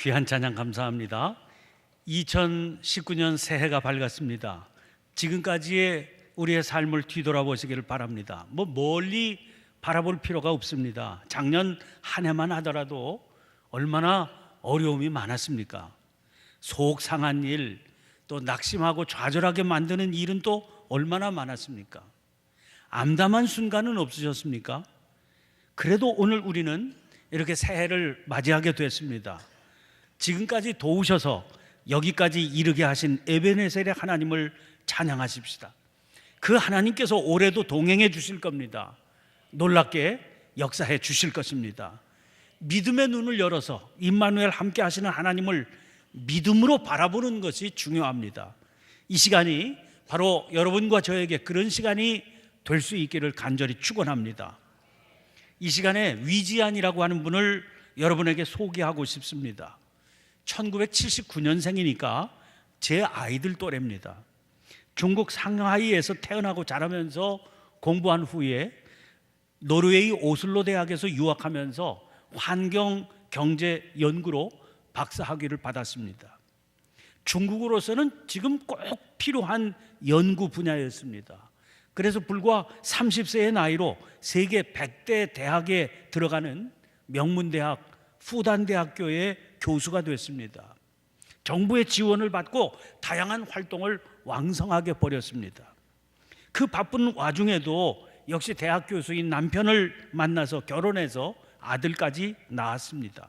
귀한 찬양 감사합니다. 2019년 새해가 밝았습니다. 지금까지의 우리의 삶을 뒤돌아보시기를 바랍니다. 멀리 바라볼 필요가 없습니다. 작년 한 해만 하더라도 얼마나 어려움이 많았습니까? 속 상한 일, 또 낙심하고 좌절하게 만드는 일은 또 얼마나 많았습니까? 암담한 순간은 없으셨습니까? 그래도 오늘 우리는 이렇게 새해를 맞이하게 됐습니다. 지금까지 도우셔서 여기까지 이르게 하신 에베네셀의 하나님을 찬양하십시다. 그 하나님께서 올해도 동행해 주실 겁니다. 놀랍게 역사해 주실 것입니다. 믿음의 눈을 열어서 임마누엘 함께 하시는 하나님을 믿음으로 바라보는 것이 중요합니다. 이 시간이 바로 여러분과 저에게 그런 시간이 될 수 있기를 간절히 축원합니다. 이 시간에 위지안이라고 하는 분을 여러분에게 소개하고 싶습니다. 1979년생이니까 제 아이들 또래입니다. 중국 상하이에서 태어나고 자라면서 공부한 후에 노르웨이 오슬로 대학에서 유학하면서 환경 경제 연구로 박사학위를 받았습니다. 중국으로서는 지금 꼭 필요한 연구 분야였습니다. 그래서 불과 30세의 나이로 세계 100대 대학에 들어가는 명문대학 푸단대학교의 교수가 됐습니다. 정부의 지원을 받고 다양한 활동을 왕성하게 벌였습니다. 그 바쁜 와중에도 역시 대학 교수인 남편을 만나서 결혼해서 아들까지 낳았습니다.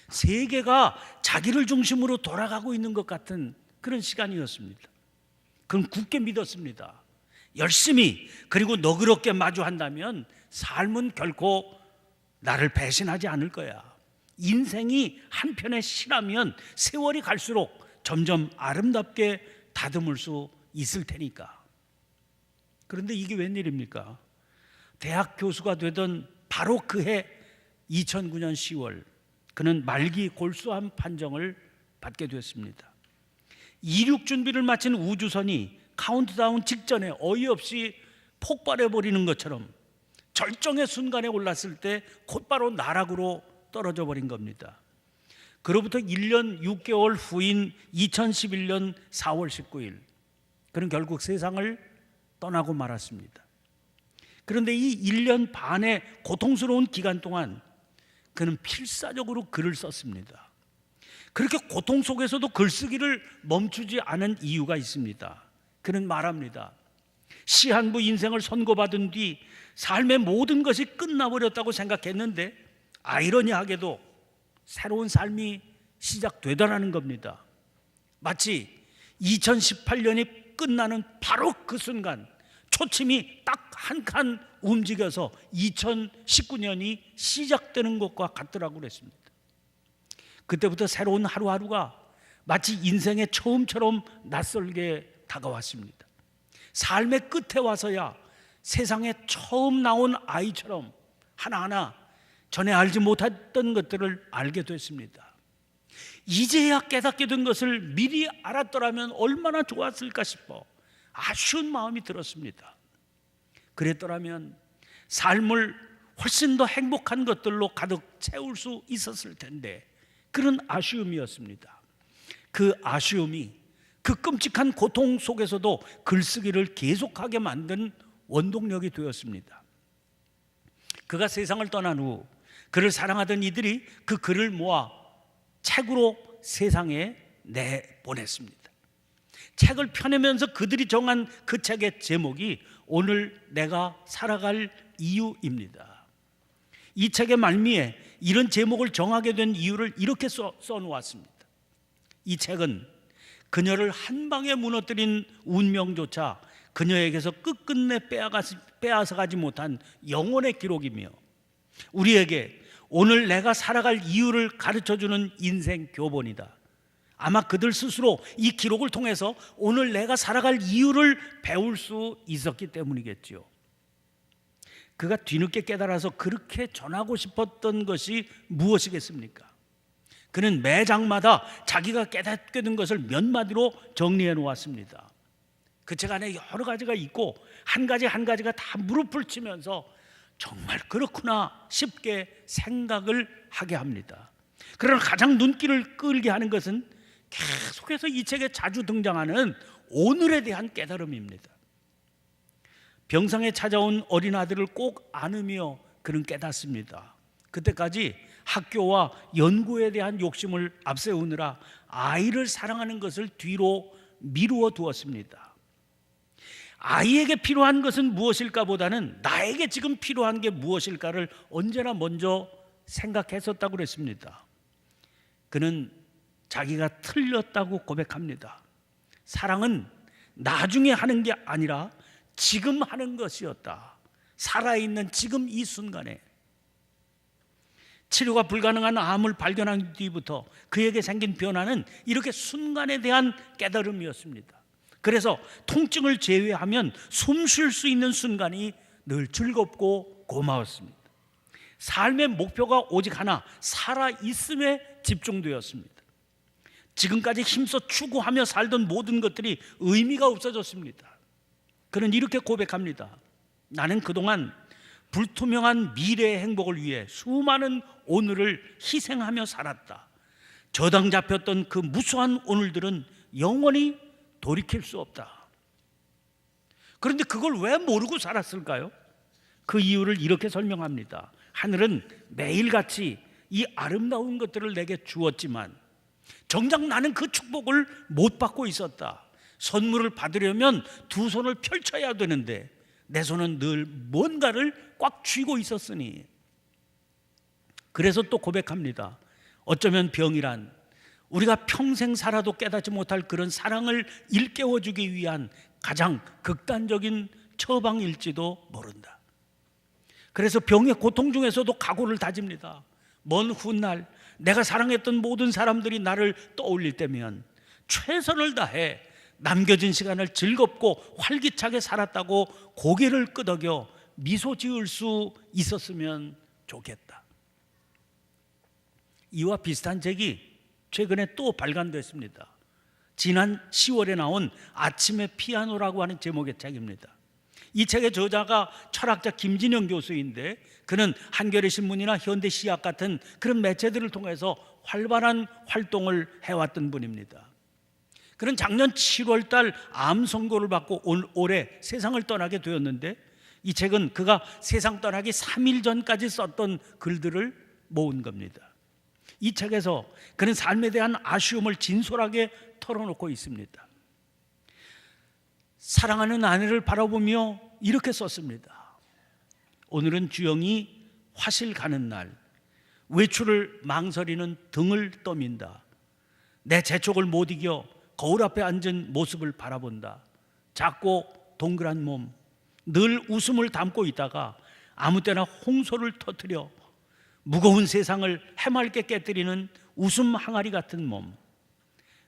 세계가 자기를 중심으로 돌아가고 있는 것 같은 그런 시간이었습니다. 그건 굳게 믿었습니다. 열심히 그리고 너그럽게 마주한다면 삶은 결코 나를 배신하지 않을 거야. 인생이 한편의 시라면 세월이 갈수록 점점 아름답게 다듬을 수 있을 테니까. 그런데 이게 웬일입니까? 대학 교수가 되던 바로 그해 2009년 10월 그는 말기 골수암 판정을 받게 됐습니다. 이륙 준비를 마친 우주선이 카운트다운 직전에 어이없이 폭발해버리는 것처럼 절정의 순간에 올랐을 때 곧바로 나락으로 떨어져 버린 겁니다. 그로부터 1년 6개월 후인 2011년 4월 19일 그는 결국 세상을 떠나고 말았습니다. 그런데 이 1년 반의 고통스러운 기간 동안 그는 필사적으로 글을 썼습니다. 그렇게 고통 속에서도 글쓰기를 멈추지 않은 이유가 있습니다. 그는 말합니다. 시한부 인생을 선고받은 뒤 삶의 모든 것이 끝나버렸다고 생각했는데 아이러니하게도 새로운 삶이 시작되더라는 겁니다. 마치 2018년이 끝나는 바로 그 순간 초침이 딱 한 칸 움직여서 2019년이 시작되는 것과 같더라고 그랬습니다. 그때부터 새로운 하루하루가 마치 인생의 처음처럼 낯설게 다가왔습니다. 삶의 끝에 와서야 세상에 처음 나온 아이처럼 하나하나 전에 알지 못했던 것들을 알게 됐습니다. 이제야 깨닫게 된 것을 미리 알았더라면 얼마나 좋았을까 싶어 아쉬운 마음이 들었습니다. 그랬더라면 삶을 훨씬 더 행복한 것들로 가득 채울 수 있었을 텐데 그런 아쉬움이었습니다. 그 아쉬움이 그 끔찍한 고통 속에서도 글쓰기를 계속하게 만든 원동력이 되었습니다. 그가 세상을 떠난 후 그를 사랑하던 이들이 그 글을 모아 책으로 세상에 내보냈습니다. 책을 펴내면서 그들이 정한 그 책의 제목이 오늘 내가 살아갈 이유입니다. 이 책의 말미에 이런 제목을 정하게 된 이유를 이렇게 써놓았습니다. 이 책은 그녀를 한 방에 무너뜨린 운명조차 그녀에게서 끝끝내 빼앗아가지 못한 영혼의 기록이며 우리에게 오늘 내가 살아갈 이유를 가르쳐주는 인생 교본이다. 아마 그들 스스로 이 기록을 통해서 오늘 내가 살아갈 이유를 배울 수 있었기 때문이겠죠. 그가 뒤늦게 깨달아서 그렇게 전하고 싶었던 것이 무엇이겠습니까? 그는 매 장마다 자기가 깨닫게 된 것을 몇 마디로 정리해 놓았습니다. 그 책 안에 여러 가지가 있고 한 가지 한 가지가 다 무릎을 치면서 정말 그렇구나 싶게 생각을 하게 합니다. 그러나 가장 눈길을 끌게 하는 것은 계속해서 이 책에 자주 등장하는 오늘에 대한 깨달음입니다. 병상에 찾아온 어린 아들을 꼭 안으며 그는 깨닫습니다. 그때까지 학교와 연구에 대한 욕심을 앞세우느라 아이를 사랑하는 것을 뒤로 미루어 두었습니다. 아이에게 필요한 것은 무엇일까 보다는 나에게 지금 필요한 게 무엇일까를 언제나 먼저 생각했었다고 그랬습니다. 그는 자기가 틀렸다고 고백합니다. 사랑은 나중에 하는 게 아니라 지금 하는 것이었다. 살아있는 지금 이 순간에. 치료가 불가능한 암을 발견한 뒤부터 그에게 생긴 변화는 이렇게 순간에 대한 깨달음이었습니다. 그래서 통증을 제외하면 숨 쉴 수 있는 순간이 늘 즐겁고 고마웠습니다. 삶의 목표가 오직 하나, 살아있음에 집중되었습니다. 지금까지 힘써 추구하며 살던 모든 것들이 의미가 없어졌습니다. 그는 이렇게 고백합니다. 나는 그동안 불투명한 미래의 행복을 위해 수많은 오늘을 희생하며 살았다. 저당 잡혔던 그 무수한 오늘들은 영원히 돌이킬 수 없다. 그런데 그걸 왜 모르고 살았을까요? 그 이유를 이렇게 설명합니다. 하늘은 매일같이 이 아름다운 것들을 내게 주었지만 정작 나는 그 축복을 못 받고 있었다. 선물을 받으려면 두 손을 펼쳐야 되는데 내 손은 늘 뭔가를 꽉 쥐고 있었으니. 그래서 또 고백합니다. 어쩌면 병이란 우리가 평생 살아도 깨닫지 못할 그런 사랑을 일깨워주기 위한 가장 극단적인 처방일지도 모른다. 그래서 병의 고통 중에서도 각오를 다집니다. 먼 훗날 내가 사랑했던 모든 사람들이 나를 떠올릴 때면 최선을 다해 남겨진 시간을 즐겁고 활기차게 살았다고 고개를 끄덕여 미소 지을 수 있었으면 좋겠다. 이와 비슷한 책이 최근에 또 발간됐습니다. 지난 10월에 나온 아침의 피아노라고 하는 제목의 책입니다. 이 책의 저자가 철학자 김진영 교수인데 그는 한겨레 신문이나 현대시약 같은 그런 매체들을 통해서 활발한 활동을 해왔던 분입니다. 그는 작년 7월 달 암 선고를 받고 올해 세상을 떠나게 되었는데 이 책은 그가 세상 떠나기 3일 전까지 썼던 글들을 모은 겁니다. 이 책에서 그는 삶에 대한 아쉬움을 진솔하게 털어놓고 있습니다. 사랑하는 아내를 바라보며 이렇게 썼습니다. 오늘은 주영이 화실 가는 날, 외출을 망설이는 등을 떠민다. 내 재촉을 못 이겨 거울 앞에 앉은 모습을 바라본다. 작고 동그란 몸, 늘 웃음을 담고 있다가 아무 때나 홍소를 터뜨려 무거운 세상을 해맑게 깨뜨리는 웃음 항아리 같은 몸.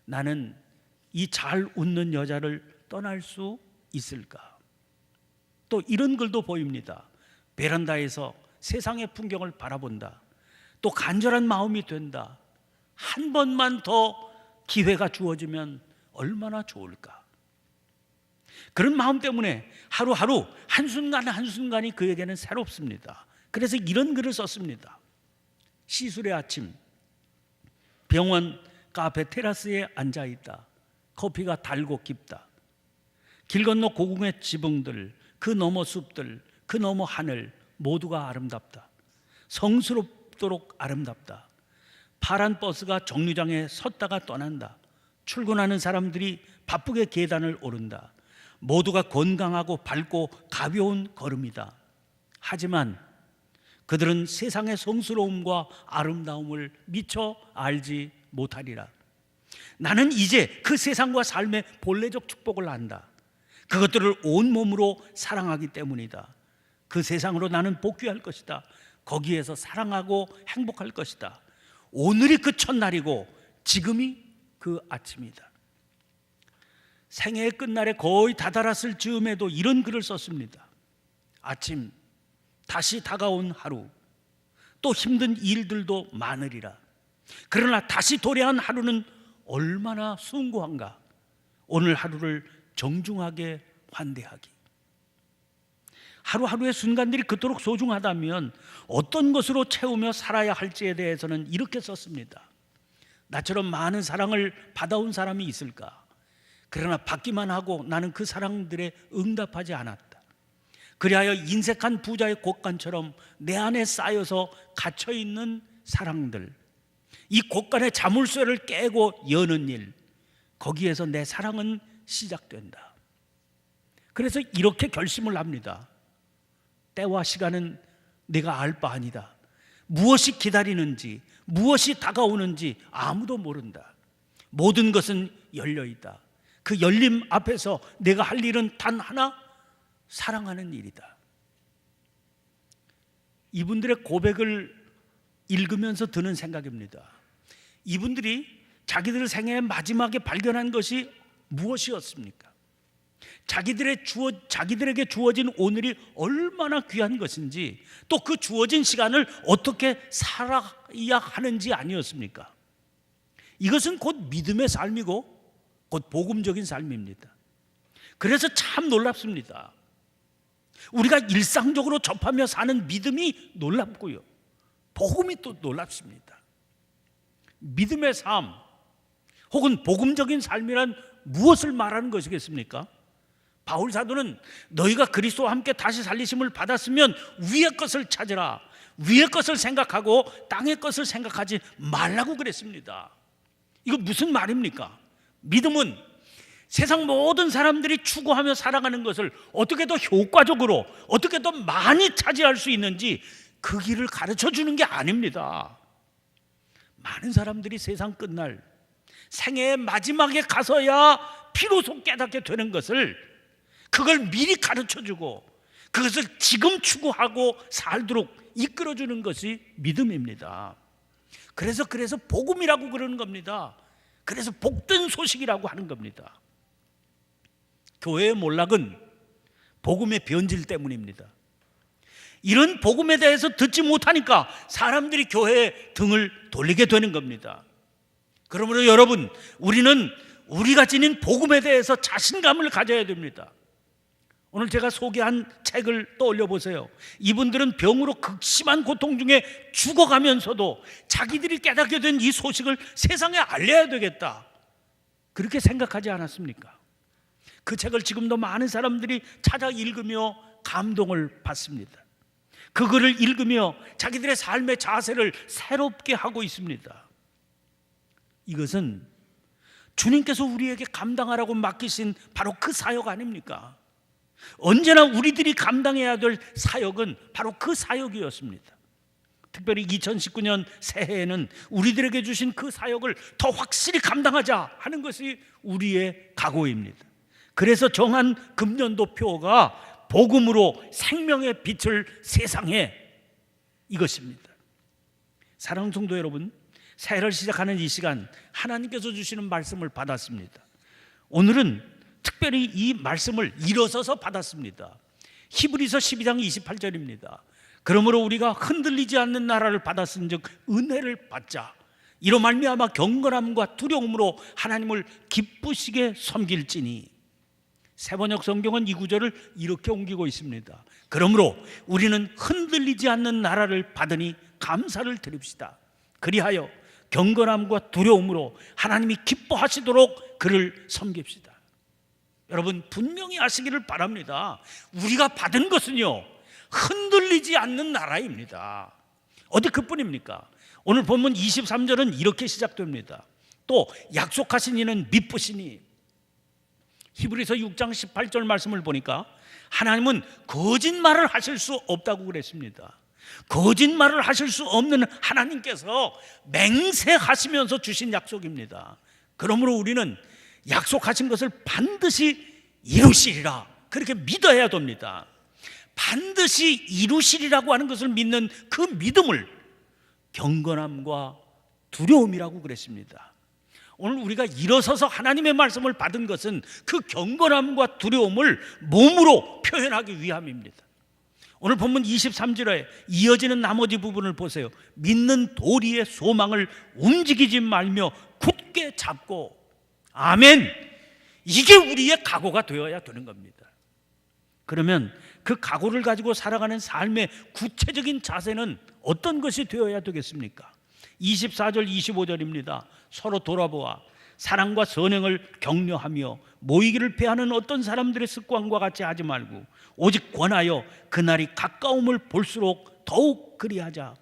나는 이 잘 웃는 여자를 떠날 수 있을까? 또 이런 글도 보입니다. 베란다에서 세상의 풍경을 바라본다. 또 간절한 마음이 된다. 한 번만 더 기회가 주어지면 얼마나 좋을까? 그런 마음 때문에 하루하루 한순간 한순간이 그에게는 새롭습니다. 그래서 이런 글을 썼습니다. 시술의 아침, 병원 카페 테라스에 앉아있다. 커피가 달고 깊다. 길 건너 고궁의 지붕들, 그 너머 숲들, 그 너머 하늘 모두가 아름답다. 성스럽도록 아름답다. 파란 버스가 정류장에 섰다가 떠난다. 출근하는 사람들이 바쁘게 계단을 오른다. 모두가 건강하고 밝고 가벼운 걸음이다. 하지만 그들은 세상의 성스러움과 아름다움을 미처 알지 못하리라. 나는 이제 그 세상과 삶의 본래적 축복을 안다. 그것들을 온몸으로 사랑하기 때문이다. 그 세상으로 나는 복귀할 것이다. 거기에서 사랑하고 행복할 것이다. 오늘이 그 첫날이고 지금이 그 아침이다. 생애의 끝날에 거의 다다랐을 즈음에도 이런 글을 썼습니다. 아침, 다시 다가온 하루, 또 힘든 일들도 많으리라. 그러나 다시 도래한 하루는 얼마나 숭고한가. 오늘 하루를 정중하게 환대하기. 하루하루의 순간들이 그토록 소중하다면 어떤 것으로 채우며 살아야 할지에 대해서는 이렇게 썼습니다. 나처럼 많은 사랑을 받아온 사람이 있을까? 그러나 받기만 하고 나는 그 사랑들에 응답하지 않았다. 그리하여 인색한 부자의 곳간처럼 내 안에 쌓여서 갇혀있는 사랑들, 이 곳간의 자물쇠를 깨고 여는 일, 거기에서 내 사랑은 시작된다. 그래서 이렇게 결심을 합니다. 때와 시간은 내가 알 바 아니다. 무엇이 기다리는지, 무엇이 다가오는지 아무도 모른다. 모든 것은 열려있다. 그 열림 앞에서 내가 할 일은 단 하나, 사랑하는 일이다. 이분들의 고백을 읽으면서 드는 생각입니다. 이분들이 자기들 생애의 마지막에 발견한 것이 무엇이었습니까? 자기들에게 주어진 오늘이 얼마나 귀한 것인지, 또 그 주어진 시간을 어떻게 살아야 하는지 아니었습니까? 이것은 곧 믿음의 삶이고 곧 복음적인 삶입니다. 그래서 참 놀랍습니다. 우리가 일상적으로 접하며 사는 믿음이 놀랍고요, 복음이 또 놀랍습니다. 믿음의 삶 혹은 복음적인 삶이란 무엇을 말하는 것이겠습니까? 바울 사도는 너희가 그리스도와 함께 다시 살리심을 받았으면 위의 것을 찾으라, 위의 것을 생각하고 땅의 것을 생각하지 말라고 그랬습니다. 이거 무슨 말입니까? 믿음은 세상 모든 사람들이 추구하며 살아가는 것을 어떻게 더 효과적으로, 어떻게 더 많이 차지할 수 있는지 그 길을 가르쳐 주는 게 아닙니다. 많은 사람들이 세상 끝날 생애의 마지막에 가서야 비로소 깨닫게 되는 것을, 그걸 미리 가르쳐주고 그것을 지금 추구하고 살도록 이끌어주는 것이 믿음입니다. 그래서 복음이라고 그러는 겁니다. 그래서 복된 소식이라고 하는 겁니다. 교회의 몰락은 복음의 변질 때문입니다. 이런 복음에 대해서 듣지 못하니까 사람들이 교회에 등을 돌리게 되는 겁니다. 그러므로 여러분, 우리는 우리가 지닌 복음에 대해서 자신감을 가져야 됩니다. 오늘 제가 소개한 책을 떠올려 보세요. 이분들은 병으로 극심한 고통 중에 죽어가면서도 자기들이 깨닫게 된 이 소식을 세상에 알려야 되겠다, 그렇게 생각하지 않았습니까? 그 책을 지금도 많은 사람들이 찾아 읽으며 감동을 받습니다. 그 글을 읽으며 자기들의 삶의 자세를 새롭게 하고 있습니다. 이것은 주님께서 우리에게 감당하라고 맡기신 바로 그 사역 아닙니까? 언제나 우리들이 감당해야 될 사역은 바로 그 사역이었습니다. 특별히 2019년 새해에는 우리들에게 주신 그 사역을 더 확실히 감당하자 하는 것이 우리의 각오입니다. 그래서 정한 금년도 표가 복음으로 생명의 빛을 세상에, 이것입니다. 사랑하는 성도 여러분, 새해를 시작하는 이 시간 하나님께서 주시는 말씀을 받았습니다. 오늘은 특별히 이 말씀을 일어서서 받았습니다. 히브리서 12장 28절입니다. 그러므로 우리가 흔들리지 않는 나라를 받았은즉 은혜를 받자. 이로 말미암아 경건함과 두려움으로 하나님을 기쁘시게 섬길지니. 새번역 성경은 이 구절을 이렇게 옮기고 있습니다. 그러므로 우리는 흔들리지 않는 나라를 받으니 감사를 드립시다. 그리하여 경건함과 두려움으로 하나님이 기뻐하시도록 그를 섬깁시다. 여러분, 분명히 아시기를 바랍니다. 우리가 받은 것은요, 흔들리지 않는 나라입니다. 어디 그뿐입니까? 오늘 본문 23절은 이렇게 시작됩니다. 또 약속하신 이는 미쁘시니. 히브리서 6장 18절 말씀을 보니까 하나님은 거짓말을 하실 수 없다고 그랬습니다. 거짓말을 하실 수 없는 하나님께서 맹세하시면서 주신 약속입니다. 그러므로 우리는 약속하신 것을 반드시 이루시리라, 그렇게 믿어야 됩니다. 반드시 이루시리라고 하는 것을 믿는 그 믿음을 경건함과 두려움이라고 그랬습니다. 오늘 우리가 일어서서 하나님의 말씀을 받은 것은 그 경건함과 두려움을 몸으로 표현하기 위함입니다. 오늘 본문 23절에 이어지는 나머지 부분을 보세요. 믿는 도리의 소망을 움직이지 말며 굳게 잡고. 아멘. 이게 우리의 각오가 되어야 되는 겁니다. 그러면 그 각오를 가지고 살아가는 삶의 구체적인 자세는 어떤 것이 되어야 되겠습니까? 24절 25절입니다. 서로 돌아보아 사랑과 선행을 격려하며 모이기를 패하는 어떤 사람들의 습관과 같이 하지 말고 오직 권하여 그날이 가까움을 볼수록 더욱 그리하자.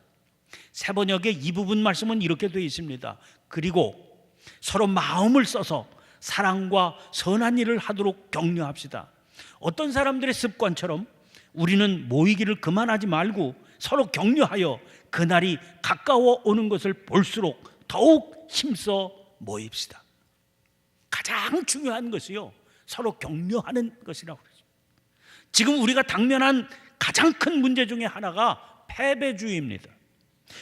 새번역의 이 부분 말씀은 이렇게 되어 있습니다. 그리고 서로 마음을 써서 사랑과 선한 일을 하도록 격려합시다. 어떤 사람들의 습관처럼 우리는 모이기를 그만하지 말고 서로 격려하여 그날이 가까워 오는 것을 볼수록 더욱 힘써 모입시다. 가장 중요한 것이요, 서로 격려하는 것이라고 그러죠. 지금 우리가 당면한 가장 큰 문제 중에 하나가 패배주의입니다.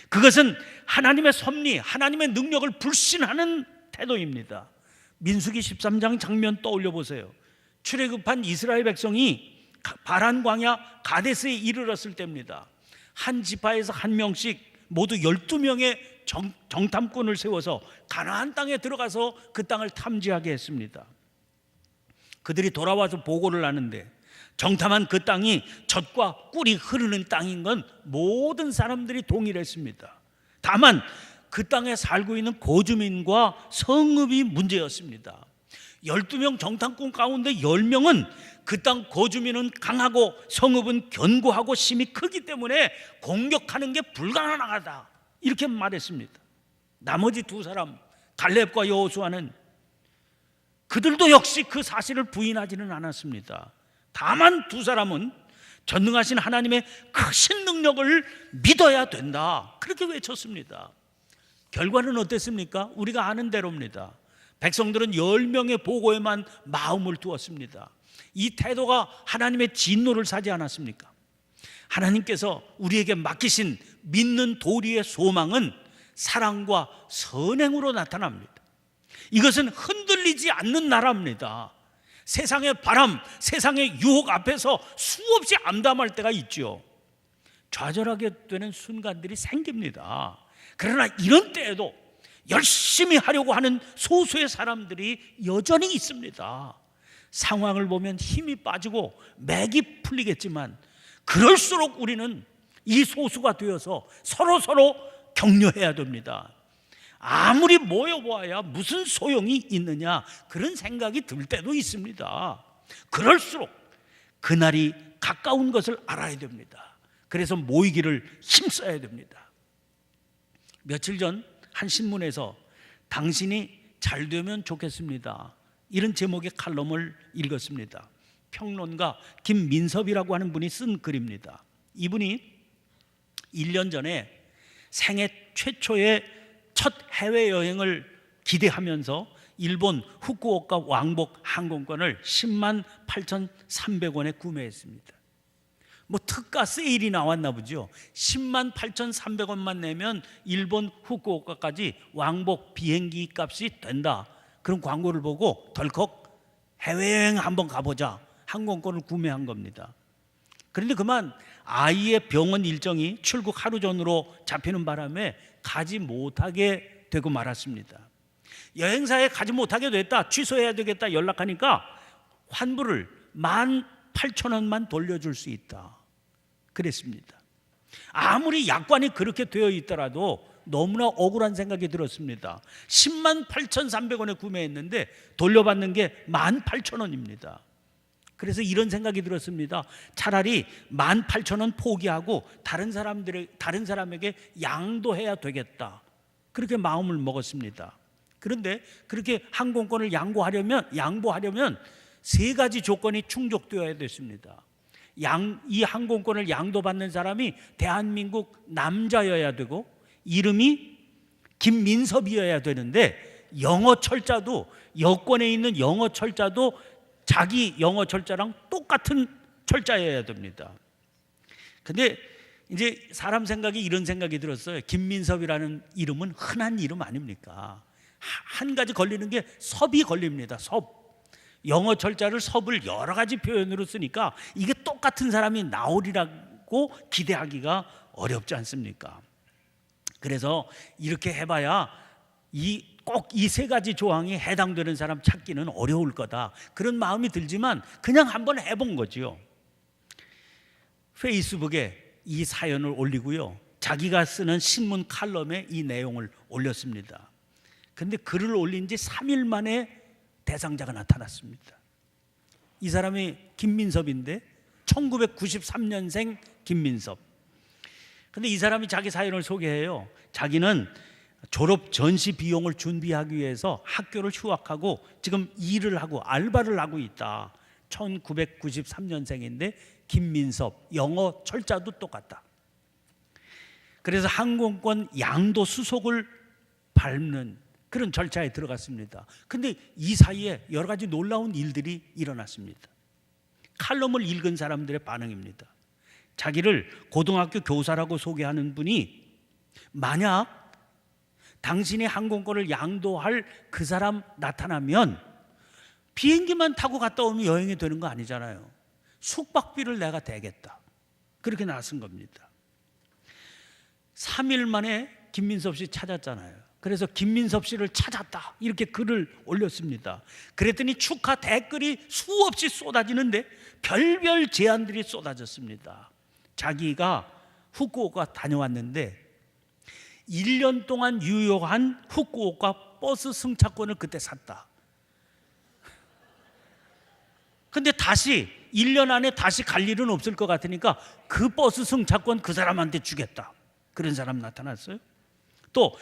그것은 하나님의 섭리, 하나님의 능력을 불신하는 태도입니다. 민수기 13장 장면 떠올려 보세요. 출애굽한 이스라엘 백성이 바란 광야 가데스에 이르렀을 때입니다. 한 지파에서 한 명씩 모두 12명의 정탐꾼을 세워서 가나안 땅에 들어가서 그 땅을 탐지하게 했습니다. 그들이 돌아와서 보고를 하는데 정탐한 그 땅이 젖과 꿀이 흐르는 땅인 건 모든 사람들이 동일했습니다. 다만 그 땅에 살고 있는 고주민과 성읍이 문제였습니다. 12명 정탐꾼 가운데 10명은 그 땅 고주민은 강하고 성읍은 견고하고 심이 크기 때문에 공격하는 게 불가능하다, 이렇게 말했습니다. 나머지 두 사람 갈렙과 여호수아는 그들도 역시 그 사실을 부인하지는 않았습니다. 다만 두 사람은 전능하신 하나님의 크신 능력을 믿어야 된다, 그렇게 외쳤습니다. 결과는 어땠습니까? 우리가 아는 대로입니다. 백성들은 10명의 보고에만 마음을 두었습니다. 이 태도가 하나님의 진노를 사지 않았습니까? 하나님께서 우리에게 맡기신 믿는 도리의 소망은 사랑과 선행으로 나타납니다. 이것은 흔들리지 않는 나라입니다. 세상의 바람, 세상의 유혹 앞에서 수없이 암담할 때가 있죠. 좌절하게 되는 순간들이 생깁니다. 그러나 이런 때에도 열심히 하려고 하는 소수의 사람들이 여전히 있습니다. 상황을 보면 힘이 빠지고 맥이 풀리겠지만 그럴수록 우리는 이 소수가 되어서 서로 격려해야 됩니다. 아무리 모여보아야 무슨 소용이 있느냐, 그런 생각이 들 때도 있습니다. 그럴수록 그날이 가까운 것을 알아야 됩니다. 그래서 모이기를 힘써야 됩니다. 며칠 전 한 신문에서 당신이 잘 되면 좋겠습니다, 이런 제목의 칼럼을 읽었습니다. 평론가 김민섭이라고 하는 분이 쓴 글입니다. 이분이 1년 전에 생애 최초의 첫 해외여행을 기대하면서 일본 후쿠오카 왕복 항공권을 10만 8,300원에 구매했습니다. 뭐 특가 세일이 나왔나 보죠. 10만 8,300원만 내면 일본 후쿠오카까지 왕복 비행기 값이 된다, 그런 광고를 보고 덜컥 해외여행 한번 가보자 항공권을 구매한 겁니다. 그런데 그만 아이의 병원 일정이 출국 하루 전으로 잡히는 바람에 가지 못하게 되고 말았습니다. 여행사에 가지 못하게 됐다, 취소해야 되겠다 연락하니까 환불을 18,000원만 돌려줄 수 있다, 그랬습니다. 아무리 약관이 그렇게 되어 있더라도 너무나 억울한 생각이 들었습니다. 10만 8,300원에 구매했는데 돌려받는 게 18,000원입니다. 그래서 이런 생각이 들었습니다. 차라리 18,000원 포기하고 다른 사람에게 양도해야 되겠다, 그렇게 마음을 먹었습니다. 그런데 그렇게 항공권을 양보하려면 세 가지 조건이 충족되어야 됐습니다. 이 항공권을 양도받는 사람이 대한민국 남자여야 되고 이름이 김민섭이어야 되는데 영어 철자도, 여권에 있는 영어 철자도 자기 영어 철자랑 똑같은 철자여야 됩니다. 근데 이제 사람 생각이 이런 생각이 들었어요. 김민섭이라는 이름은 흔한 이름 아닙니까? 한 가지 걸리는 게 섭이 걸립니다. 섭. 영어 철자를 섭을 여러 가지 표현으로 쓰니까 이게 똑같은 사람이 나오리라고 기대하기가 어렵지 않습니까? 그래서 이렇게 해봐야 꼭 이 세 가지 조항이 해당되는 사람 찾기는 어려울 거다, 그런 마음이 들지만 그냥 한번 해본 거지요. 페이스북에 이 사연을 올리고요, 자기가 쓰는 신문 칼럼에 이 내용을 올렸습니다. 그런데 글을 올린 지 3일 만에 대상자가 나타났습니다. 이 사람이 김민섭인데 1993년생 김민섭. 근데 이 사람이 자기 사연을 소개해요. 자기는 졸업 전시 비용을 준비하기 위해서 학교를 휴학하고 지금 일을 하고 알바를 하고 있다. 1993년생인데 김민섭, 영어 철자도 똑같다. 그래서 항공권 양도 수속을 밟는 그런 절차에 들어갔습니다. 근데 이 사이에 여러 가지 놀라운 일들이 일어났습니다. 칼럼을 읽은 사람들의 반응입니다. 자기를 고등학교 교사라고 소개하는 분이 만약 당신의 항공권을 양도할 그 사람 나타나면 비행기만 타고 갔다 오면 여행이 되는 거 아니잖아요. 숙박비를 내가 대겠다. 그렇게 나선 겁니다. 3일 만에 김민섭 씨 찾았잖아요. 그래서 김민섭 씨를 찾았다 이렇게 글을 올렸습니다. 그랬더니 축하 댓글이 수없이 쏟아지는데 별별 제안들이 쏟아졌습니다. 자기가 후쿠오카 다녀왔는데 1년 동안 유효한 후쿠오카 버스 승차권을 그때 샀다. 근데 다시 1년 안에 다시 갈 일은 없을 것 같으니까 그 버스 승차권 그 사람한테 주겠다. 그런 사람 나타났어요. 또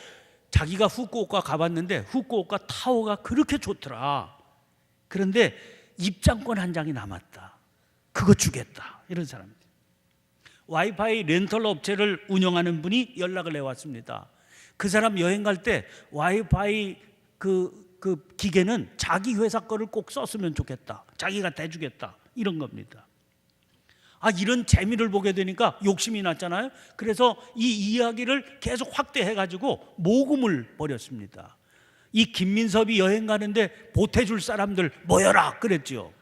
자기가 후쿠오카 가봤는데 후쿠오카 타워가 그렇게 좋더라. 그런데 입장권 한 장이 남았다. 그거 주겠다. 이런 사람들. 와이파이 렌털 업체를 운영하는 분이 연락을 해왔습니다. 그 사람 여행 갈 때 와이파이 그 기계는 자기 회사 거를 꼭 썼으면 좋겠다. 자기가 대주겠다. 이런 겁니다. 이런 재미를 보게 되니까 욕심이 났잖아요. 그래서 이 이야기를 계속 확대해가지고 모금을 벌였습니다. 이 김민섭이 여행 가는데 보태줄 사람들 모여라 그랬죠.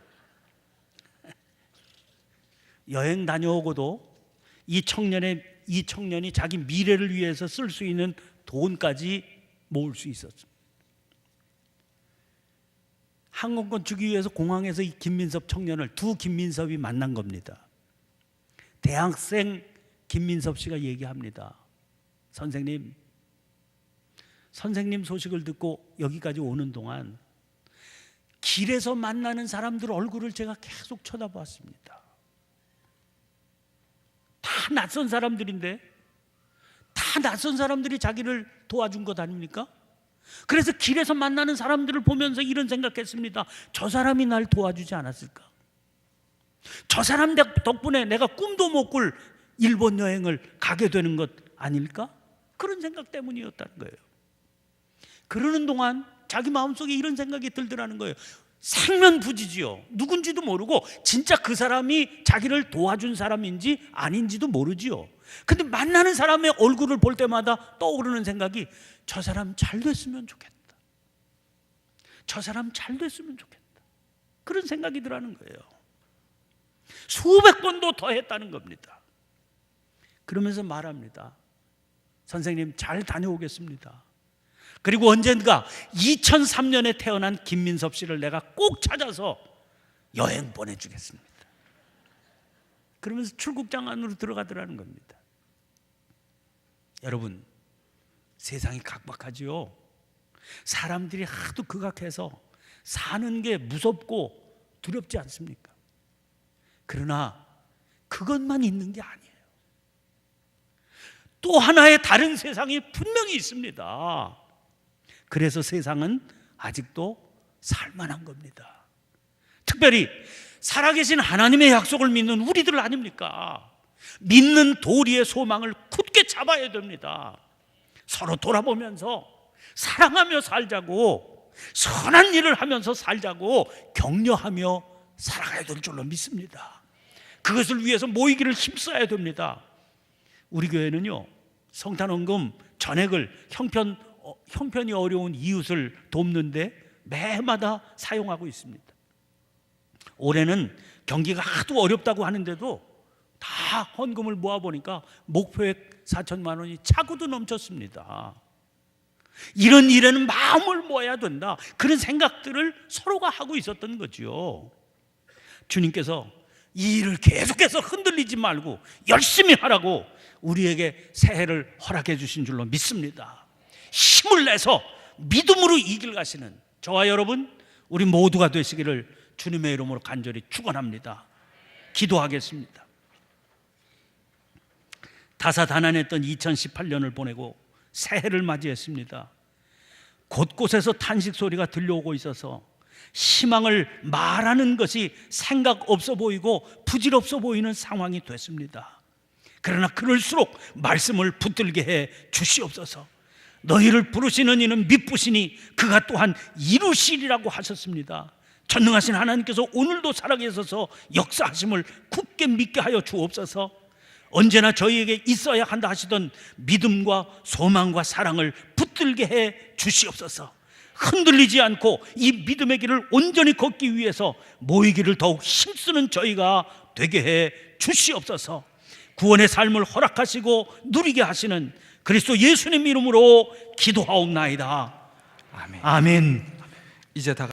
여행 다녀오고도 이 청년이 자기 미래를 위해서 쓸 수 있는 돈까지 모을 수 있었습니다. 항공권 주기 위해서 공항에서 이 김민섭 청년을 두 김민섭이 만난 겁니다. 대학생 김민섭 씨가 얘기합니다. 선생님 소식을 듣고 여기까지 오는 동안 길에서 만나는 사람들 얼굴을 제가 계속 쳐다보았습니다. 다 낯선 사람들인데 다 낯선 사람들이 자기를 도와준 것 아닙니까? 그래서 길에서 만나는 사람들을 보면서 이런 생각했습니다. 저 사람이 날 도와주지 않았을까? 저 사람 덕분에 내가 꿈도 못 꿀 일본 여행을 가게 되는 것 아닐까? 그런 생각 때문이었다는 거예요. 그러는 동안 자기 마음속에 이런 생각이 들더라는 거예요. 생면부지지요. 누군지도 모르고 진짜 그 사람이 자기를 도와준 사람인지 아닌지도 모르지요. 근데 만나는 사람의 얼굴을 볼 때마다 떠오르는 생각이 저 사람 잘 됐으면 좋겠다. 저 사람 잘 됐으면 좋겠다. 그런 생각이 들어하는 거예요. 수백 번도 더 했다는 겁니다. 그러면서 말합니다. 선생님 잘 다녀오겠습니다. 그리고 언젠가 2003년에 태어난 김민섭 씨를 내가 꼭 찾아서 여행 보내주겠습니다. 그러면서 출국장 안으로 들어가더라는 겁니다. 여러분, 세상이 각박하지요. 사람들이 하도 극악해서 사는 게 무섭고 두렵지 않습니까? 그러나 그것만 있는 게 아니에요. 또 하나의 다른 세상이 분명히 있습니다. 그래서 세상은 아직도 살만한 겁니다. 특별히 살아계신 하나님의 약속을 믿는 우리들 아닙니까? 믿는 도리의 소망을 굳게 잡아야 됩니다. 서로 돌아보면서 사랑하며 살자고, 선한 일을 하면서 살자고 격려하며 살아가야 될 줄로 믿습니다. 그것을 위해서 모이기를 힘써야 됩니다. 우리 교회는요, 성탄원금 전액을 형편이 어려운 이웃을 돕는데 매해마다 사용하고 있습니다. 올해는 경기가 하도 어렵다고 하는데도 다 헌금을 모아보니까 목표액 4천만 원이 차고도 넘쳤습니다. 이런 일에는 마음을 모아야 된다. 그런 생각들을 서로가 하고 있었던 거죠. 주님께서 이 일을 계속해서 흔들려 흔들리지 말고 열심히 하라고 우리에게 새해를 허락해 주신 줄로 믿습니다. 힘을 내서 믿음으로 이 길 가시는 저와 여러분 우리 모두가 되시기를 주님의 이름으로 간절히 축원합니다. 기도하겠습니다. 다사다난했던 2018년을 보내고 새해를 맞이했습니다. 곳곳에서 탄식 소리가 들려오고 있어서 희망을 말하는 것이 생각 없어 보이고 부질없어 보이는 상황이 됐습니다. 그러나 그럴수록 말씀을 붙들게 해 주시옵소서. 너희를 부르시는 이는 미쁘시니 그가 또한 이루시리라고 하셨습니다. 전능하신 하나님께서 오늘도 살아계셔서 역사하심을 굳게 믿게 하여 주옵소서. 언제나 저희에게 있어야 한다 하시던 믿음과 소망과 사랑을 붙들게 해 주시옵소서. 흔들리지 않고 이 믿음의 길을 온전히 걷기 위해서 모이기를 더욱 힘쓰는 저희가 되게 해 주시옵소서. 구원의 삶을 허락하시고 누리게 하시는 그리스도 예수님 이름으로 기도하옵나이다. 아멘. 아멘. 이제 다